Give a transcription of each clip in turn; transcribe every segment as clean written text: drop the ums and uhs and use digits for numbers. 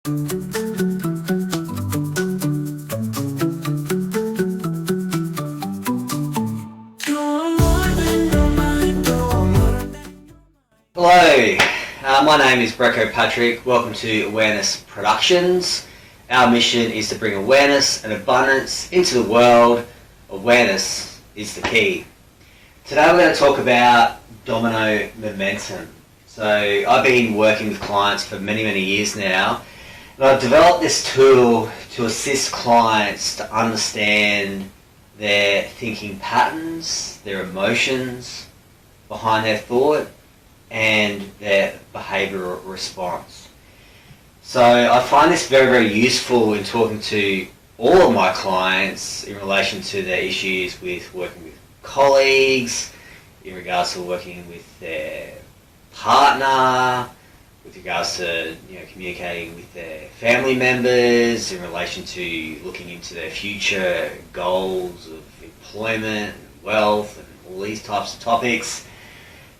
Hello, my name is Brecco Patrick. Welcome to Awareness Productions. Our mission is to bring awareness and abundance into the world. Awareness is the key. Today we're going to talk about Domino Momentum. So I've been working with clients for many years now, and I've developed this tool to assist clients to understand their thinking patterns, their emotions behind their thought, and their behavioural response. So I find this very useful in talking to all of my clients in relation to their issues with working with colleagues, in regards to working with their partner, with regards to communicating with their family members, in relation to looking into their future goals of employment and wealth and all these types of topics.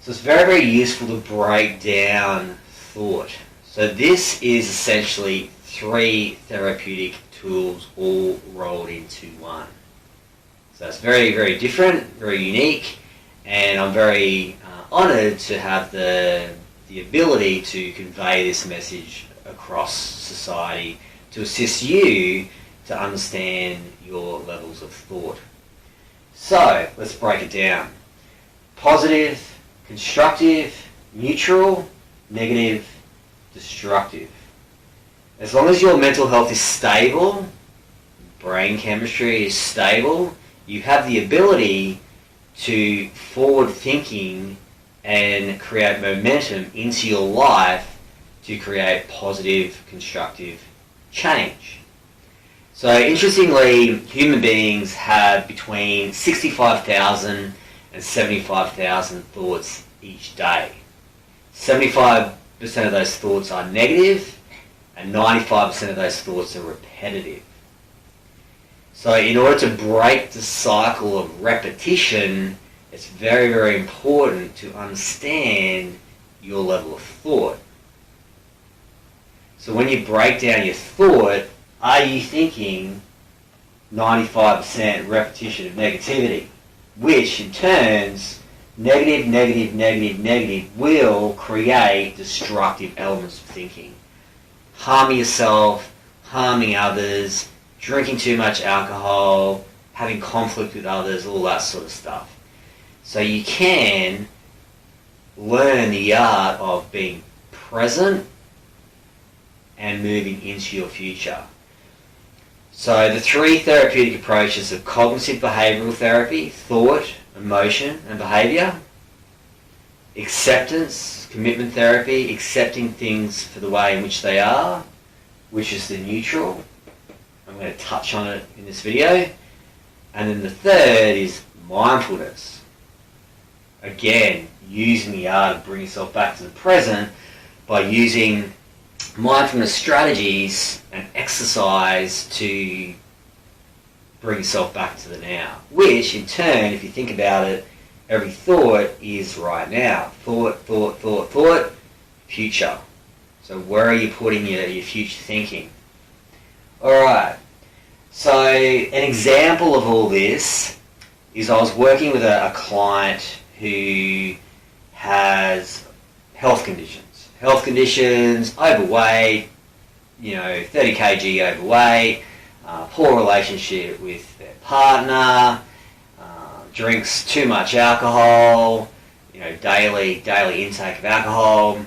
So it's very useful to break down thought. So this is essentially 3 therapeutic tools all rolled into one. So it's very different, very unique, and I'm very honoured to have the ability to convey this message across society to assist you to understand your levels of thought. So let's break it down. Positive, constructive, neutral, negative, destructive. As long as your mental health is stable, brain chemistry is stable, you have the ability to forward thinking and create momentum into your life to create positive, constructive change. So interestingly, human beings have between 65,000 and 75,000 thoughts each day. 75% of those thoughts are negative, and 95% of those thoughts are repetitive. So in order to break the cycle of repetition, it's very important to understand your level of thought. So when you break down your thought, are you thinking 95% repetition of negativity? Which in turns, negative will create destructive elements of thinking. Harming yourself, harming others, drinking too much alcohol, having conflict with others, all that sort of stuff. So you can learn the art of being present and moving into your future. So the 3 therapeutic approaches of cognitive behavioural therapy, thought, emotion and behaviour, acceptance, commitment therapy, accepting things for the way in which they are, which is the neutral. I'm going to touch on it in this video. And then the third is mindfulness. Again, using the art of bringing yourself back to the present by using mindfulness strategies and exercise to bring yourself back to the now, which in turn, if you think about it, every thought is right now. Thought, future. So where are you putting your future thinking? Alright, so an example of all this is I was working with a client who has health conditions. Overweight, 30 kg overweight, poor relationship with their partner, drinks too much alcohol, daily intake of alcohol.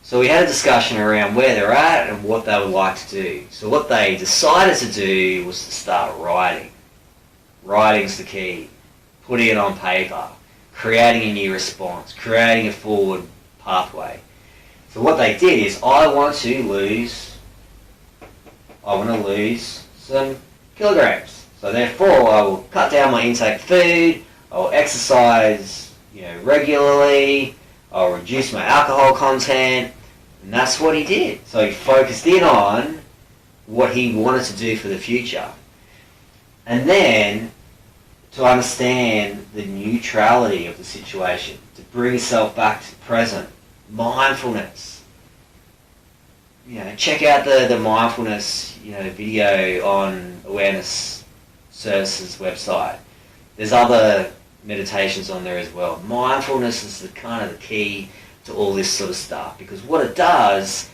So we had a discussion around where they're at and what they would like to do. So what they decided to do was to start writing. Writing's the key. Putting it on paper, creating a new response, creating a forward pathway. So what they did is, I want to lose some kilograms. So therefore, I will cut down my intake of food, I will exercise, regularly, I'll reduce my alcohol content, and that's what he did. So he focused in on what he wanted to do for the future. And then, to understand the neutrality of the situation, to bring yourself back to the present, mindfulness. check out the mindfulness video on Awareness Services website. There's other meditations on there as well. Mindfulness is the kind of the key to all this sort of stuff, because what it does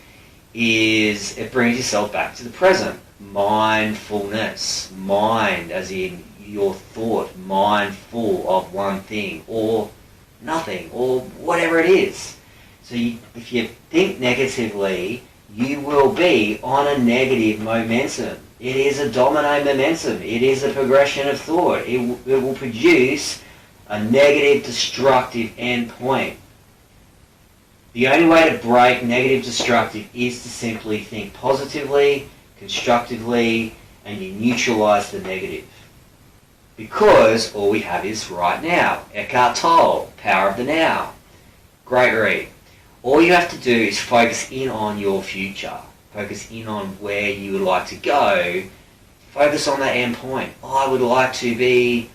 is it brings yourself back to the present. Mindfulness, mind as in your thought, mindful of one thing or nothing or whatever it is. So if you think negatively, you will be on a negative momentum. It is a domino momentum. It is a progression of thought. It will produce a negative, destructive endpoint. The only way to break negative, destructive is to simply think positively, constructively, and you neutralize the negative. Because all we have is right now. Eckhart Tolle, Power of the Now. Great read. All you have to do is focus in on your future. Focus in on where you would like to go. Focus on that end point. I would like to be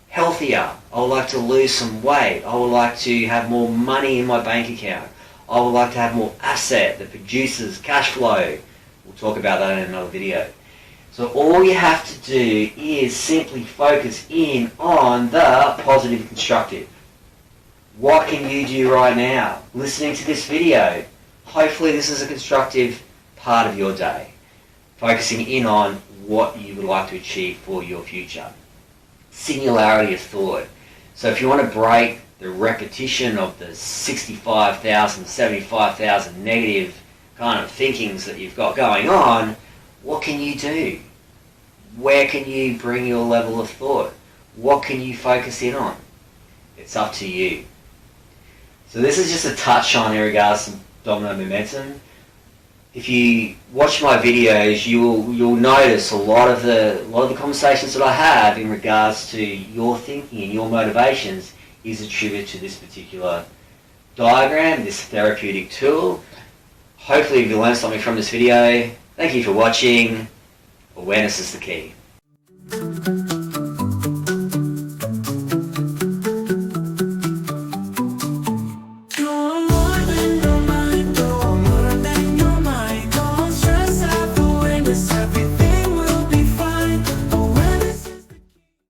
healthier. I would like to lose some weight. I would like to have more money in my bank account. I would like to have more asset that produces cash flow. We'll talk about that in another video. So all you have to do is simply focus in on the positive constructive. What can you do right now? Listening to this video. Hopefully this is a constructive part of your day. Focusing in on what you would like to achieve for your future. Singularity of thought. So if you want to break the repetition of the 65,000, 75,000 negative kind of thinkings that you've got going on, what can you do? Where can you bring your level of thought? What can you focus in on? It's up to you. So this is just a touch on in regards to Domino Momentum. If you watch my videos, you'll notice a lot of the conversations that I have in regards to your thinking and your motivations is attributed to this particular diagram, this therapeutic tool. Hopefully you learned something from this video. Thank you for watching. Awareness is the key.